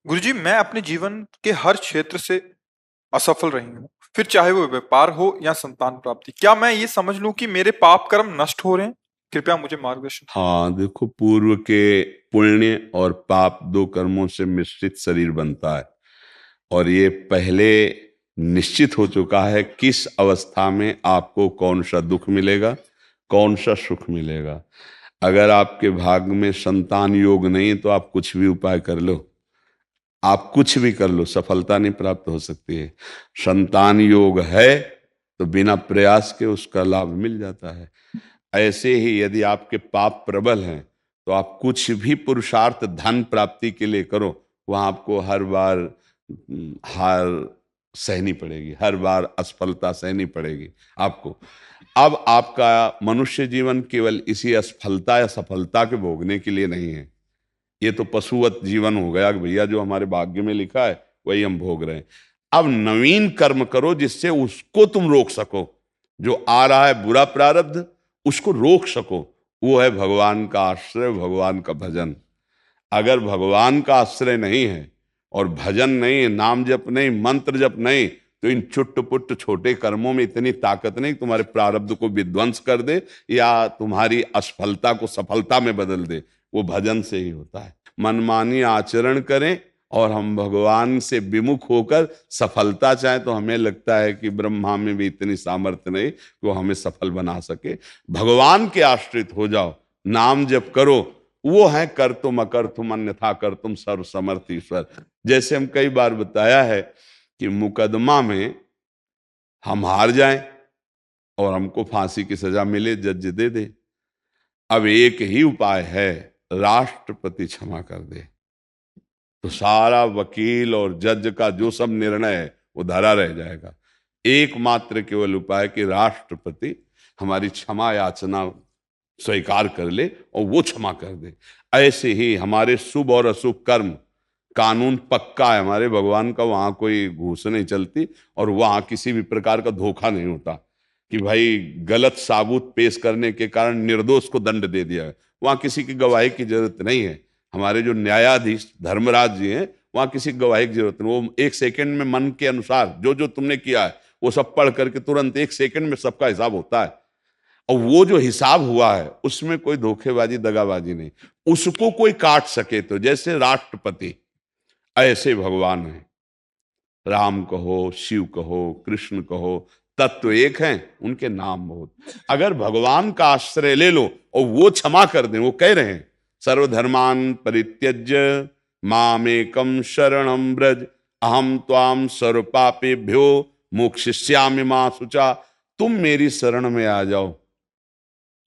गुरुजी, मैं अपने जीवन के हर क्षेत्र से असफल रही हूँ। फिर चाहे वो व्यापार हो या संतान प्राप्ति। क्या मैं ये समझ लूं कि मेरे पाप कर्म नष्ट हो रहे हैं? कृपया मुझे मार्गदर्शन कीजिए। हाँ, देखो, पूर्व के पुण्य और पाप दो कर्मों से मिश्रित शरीर बनता है। और ये पहले निश्चित हो चुका है किस अवस्था में आपको कौन सा दुख मिलेगा, कौन सा सुख मिलेगा। अगर आपके भाग्य में संतान योग नहीं तो आप कुछ भी उपाय कर लो, आप कुछ भी कर लो, सफलता नहीं प्राप्त हो सकती है। संतान योग है तो बिना प्रयास के उसका लाभ मिल जाता है। ऐसे ही यदि आपके पाप प्रबल हैं तो आप कुछ भी पुरुषार्थ धन प्राप्ति के लिए करो, वहां आपको हर बार हार सहनी पड़ेगी, हर बार असफलता सहनी पड़ेगी आपको। अब आपका मनुष्य जीवन केवल इसी असफलता या सफलता के भोगने के लिए नहीं है। ये तो पशुवत जीवन हो गया कि भैया जो हमारे भाग्य में लिखा है वही हम भोग रहे हैं। अब नवीन कर्म करो जिससे उसको तुम रोक सको, जो आ रहा है बुरा प्रारब्ध उसको रोक सको। वो है भगवान का आश्रय, भगवान का भजन। अगर भगवान का आश्रय नहीं है और भजन नहीं है, नाम जप नहीं, मंत्र जप नहीं, तो इन चुट्ट पुट्ट छोटे कर्मों में इतनी ताकत नहीं कि तुम्हारे प्रारब्ध को विध्वंस कर दे या तुम्हारी असफलता को सफलता में बदल दे। वो भजन से ही होता है। मनमानी आचरण करें और हम भगवान से विमुख होकर सफलता चाहें तो हमें लगता है कि ब्रह्मा में भी इतनी सामर्थ्य नहीं कि वो हमें सफल बना सके। भगवान के आश्रित हो जाओ, नाम जप करो। वो है कर तुम अकर तुम अन्यथा कर तुम सर्व समर्थ ईश्वर। जैसे हम कई बार बताया है कि मुकदमा में हम हार जाएं और हमको फांसी की सजा मिले, जज दे दे। अब एक ही उपाय है, राष्ट्रपति क्षमा कर दे तो सारा वकील और जज का जो सब निर्णय है वो धरा रह जाएगा। एकमात्र केवल उपाय कि राष्ट्रपति हमारी क्षमा याचना स्वीकार कर ले और वो क्षमा कर दे। ऐसे ही हमारे शुभ और अशुभ कर्म, कानून पक्का है हमारे भगवान का, वहां कोई घूस नहीं चलती और वहां किसी भी प्रकार का धोखा नहीं होता कि भाई गलत साबूत पेश करने के कारण निर्दोष को दंड दे दिया है। वहां किसी की गवाही की जरूरत नहीं है। हमारे जो न्यायाधीश धर्मराज जी हैं, वहां किसी की गवाही की जरूरत नहीं। वो एक सेकंड में मन के अनुसार जो जो तुमने किया है वो सब पढ़ करके तुरंत एक सेकंड में सबका हिसाब होता है। और वो जो हिसाब हुआ है उसमें कोई धोखेबाजी दगाबाजी नहीं, उसको कोई काट सके तो जैसे राष्ट्रपति, ऐसे भगवान है। राम कहो, शिव कहो, कृष्ण कहो, तत्व एक हैं, उनके नाम बहुत। अगर भगवान का आश्रय ले लो और वो क्षमा कर दें, वो कह रहे हैं सर्वधर्मान परित्यज्य मामेकम शरणम ब्रज अहम त्वाम सर्व पापेभ्यो मोक्षयिष्यामि मा शुचा। तुम मेरी शरण में आ जाओ,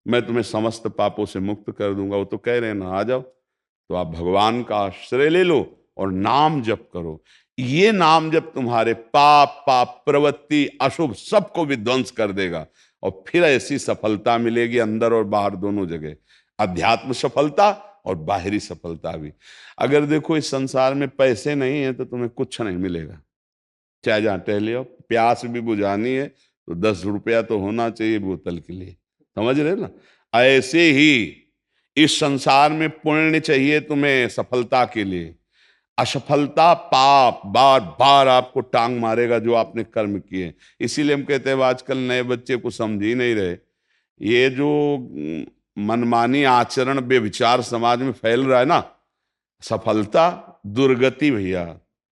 मैं तुम्हें समस्त पापों से मुक्त कर दूंगा। वो तो कह रहे हैं ना, आ जाओ। तो आप भगवान का आश्रय ले लो और नाम जप करो। ये नाम जप तुम्हारे पाप, पाप प्रवृत्ति, अशुभ सबको विध्वंस कर देगा और फिर ऐसी सफलता मिलेगी अंदर और बाहर दोनों जगह। अध्यात्म सफलता और बाहरी सफलता भी। अगर देखो इस संसार में पैसे नहीं है तो तुम्हें कुछ नहीं मिलेगा, चाहे जहां टहले हो। प्यास भी बुझानी है तो 10 रुपया तो होना चाहिए बोतल के लिए, समझ रहे ना। ऐसे ही इस संसार में पुण्य चाहिए तुम्हें सफलता के लिए। असफलता पाप बार बार आपको टांग मारेगा जो आपने कर्म किए। इसीलिए हम कहते हैं आजकल नए बच्चे को समझ ही नहीं रहे। ये जो मनमानी आचरण बेविचार समाज में फैल रहा है ना, सफलता दुर्गति भैया,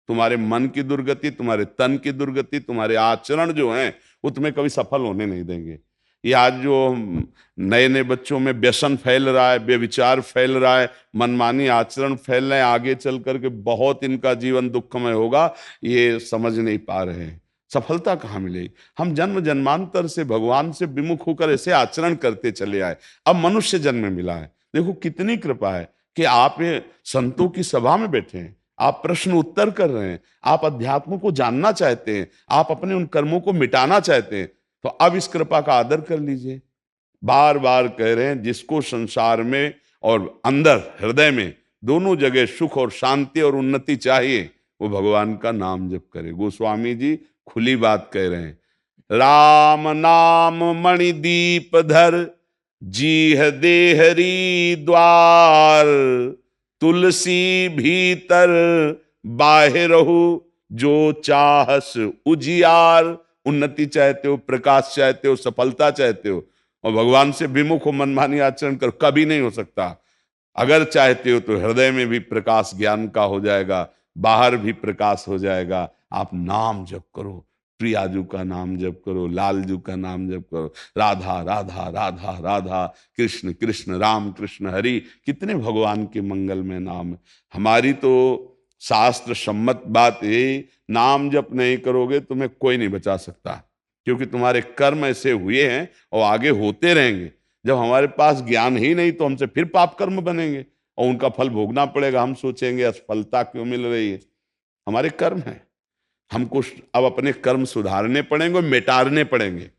तुम्हारे मन की दुर्गति, तुम्हारे तन की दुर्गति, तुम्हारे आचरण जो हैं वो तुम्हें कभी सफल होने नहीं देंगे। ये आज जो नए नए बच्चों में व्यसन फैल रहा है, बेविचार फैल रहा है, मनमानी आचरण फैल रहे हैं, आगे चल करके बहुत इनका जीवन दुखमय होगा। ये समझ नहीं पा रहे हैं सफलता कहाँ मिलेगी। हम जन्म जन्मांतर से भगवान से विमुख होकर ऐसे आचरण करते चले आए, अब मनुष्य जन्म मिला है। देखो कितनी कृपा है कि आप ये संतों की सभा में बैठे हैं, आप प्रश्न उत्तर कर रहे हैं, आप अध्यात्म को जानना चाहते हैं, आप अपने उन कर्मों को मिटाना चाहते हैं। तो अब इस कृपा का आदर कर लीजिए। बार बार कह रहे हैं जिसको संसार में और अंदर हृदय में दोनों जगह सुख और शांति और उन्नति चाहिए, वो भगवान का नाम जप करे। गोस्वामी जी खुली बात कह रहे हैं, राम नाम मणिदीप धर जीह देहरी द्वार तुलसी भीतर बाहे रहू जो चाहस उजियार। उन्नति चाहते हो, प्रकाश चाहते हो, सफलता चाहते हो, और भगवान से विमुख हो, मनमानी आचरण करो, कभी नहीं हो सकता। अगर चाहते हो तो हृदय में भी प्रकाश ज्ञान का हो जाएगा, बाहर भी प्रकाश हो जाएगा। आप नाम जप करो, प्रियाजू का नाम जप करो, लालजू का नाम जप करो, राधा राधा राधा राधा, कृष्ण कृष्ण राम कृष्ण हरि। कितने भगवान के मंगल में नाम है। हमारी तो शास्त्र सम्मत बात है, नाम जप नहीं करोगे तुम्हें कोई नहीं बचा सकता, क्योंकि तुम्हारे कर्म ऐसे हुए हैं और आगे होते रहेंगे। जब हमारे पास ज्ञान ही नहीं तो हमसे फिर पाप कर्म बनेंगे और उनका फल भोगना पड़ेगा। हम सोचेंगे असफलता क्यों मिल रही है, हमारे कर्म है। हमको अब अपने कर्म सुधारने पड़ेंगे और मिटारने पड़ेंगे।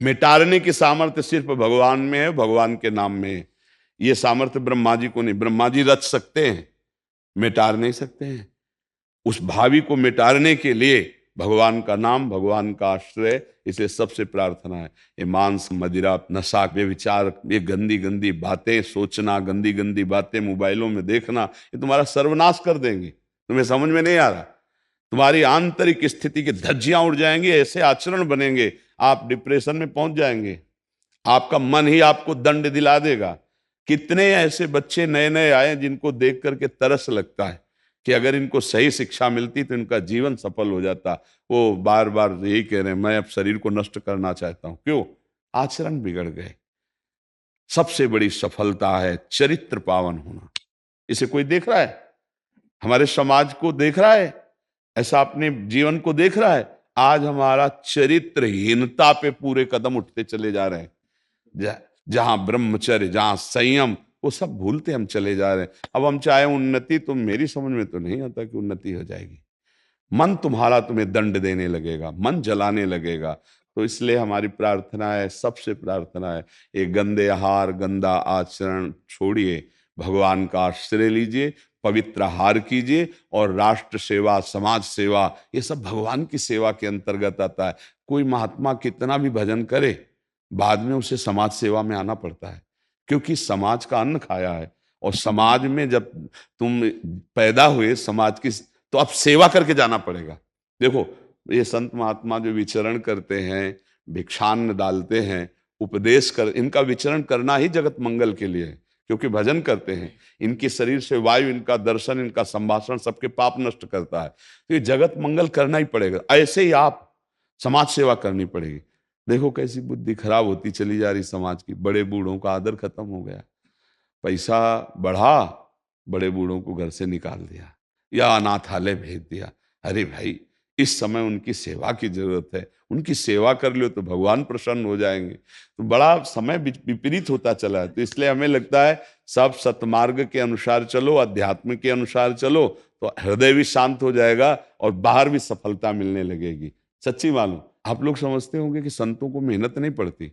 मिटारने की सामर्थ्य सिर्फ भगवान में है, भगवान के नाम में है। ये सामर्थ्य ब्रह्मा जी को नहीं। ब्रह्मा जी रच सकते हैं, मिटार नहीं सकते हैं। उस भावी को मिटारने के लिए भगवान का नाम, भगवान का आश्रय। इसलिए सबसे प्रार्थना है, ये मांस, मदिरा, नशा, व्यभिचार, ये गंदी गंदी बातें सोचना, गंदी गंदी बातें मोबाइलों में देखना, ये तुम्हारा सर्वनाश कर देंगे। तुम्हें समझ में नहीं आ रहा, तुम्हारी आंतरिक स्थिति की धज्जियां उड़ जाएंगी, ऐसे आचरण बनेंगे, आप डिप्रेशन में पहुंच जाएंगे। आपका मन ही आपको दंड दिला देगा। कितने ऐसे बच्चे नए नए आए जिनको देख करके तरस लगता है कि अगर इनको सही शिक्षा मिलती तो इनका जीवन सफल हो जाता। वो बार बार यही कह रहे हैं, मैं अब शरीर को नष्ट करना चाहता हूं। क्यों? आचरण बिगड़ गए। सबसे बड़ी सफलता है चरित्र पावन होना। इसे कोई देख रहा है? हमारे समाज को देख रहा है? ऐसा अपने जीवन को देख रहा है? आज हमारा चरित्रहीनता पे पूरे कदम उठते चले जा रहे हैं। जहां ब्रह्मचर्य, जहां संयम, वो सब भूलते हम चले जा रहे हैं। अब हम चाहे उन्नति, तो मेरी समझ में तो नहीं आता कि उन्नति हो जाएगी। मन तुम्हारा तुम्हें दंड देने लगेगा, मन जलाने लगेगा। तो इसलिए हमारी प्रार्थना है, सबसे प्रार्थना है, ये गंदे आहार, गंदा आचरण छोड़िए, भगवान का आश्रय लीजिए, पवित्र आहार कीजिए, और राष्ट्र सेवा, समाज सेवा, ये सब भगवान की सेवा के अंतर्गत आता है। कोई महात्मा कितना भी भजन करे, बाद में उसे समाज सेवा में आना पड़ता है, क्योंकि समाज का अन्न खाया है। और समाज में जब तुम पैदा हुए समाज की, तो अब सेवा करके जाना पड़ेगा। देखो, ये संत महात्मा जो विचरण करते हैं, भिक्षान्न डालते हैं, उपदेश कर, इनका विचरण करना ही जगत मंगल के लिए है, क्योंकि भजन करते हैं। इनके शरीर से वायु, इनका दर्शन, इनका संभाषण सबके पाप नष्ट करता है। तो ये जगत मंगल करना ही पड़ेगा। ऐसे ही आप समाज सेवा करनी पड़ेगी। देखो कैसी बुद्धि खराब होती चली जा रही समाज की। बड़े बूढ़ों का आदर खत्म हो गया, पैसा बढ़ा, बड़े बूढ़ों को घर से निकाल दिया या अनाथालय भेज दिया। अरे भाई, इस समय उनकी सेवा की जरूरत है, उनकी सेवा कर लो तो भगवान प्रसन्न हो जाएंगे। तो बड़ा समय विपरीत होता चला है। तो इसलिए हमें लगता है सब सतमार्ग के अनुसार चलो, अध्यात्म के अनुसार चलो, तो हृदय भी शांत हो जाएगा और बाहर भी सफलता मिलने लगेगी। सच्ची मालूम, आप लोग समझते होंगे कि संतों को मेहनत नहीं पड़ती।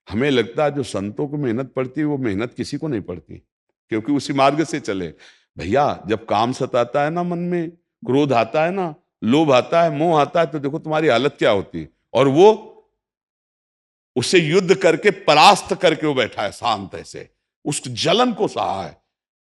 हमें लगता है जो संतों को मेहनत पड़ती है, वो मेहनत किसी को नहीं पड़ती, क्योंकि उसी मार्ग से चले। भैया, जब काम सताता है ना, मन में क्रोध आता है ना, लोभ आता है, मोह आता है, तो देखो तुम्हारी हालत क्या होती है। और वो उससे युद्ध करके परास्त करके वो बैठा है शांत ऐसे, उस जलन को सहा है।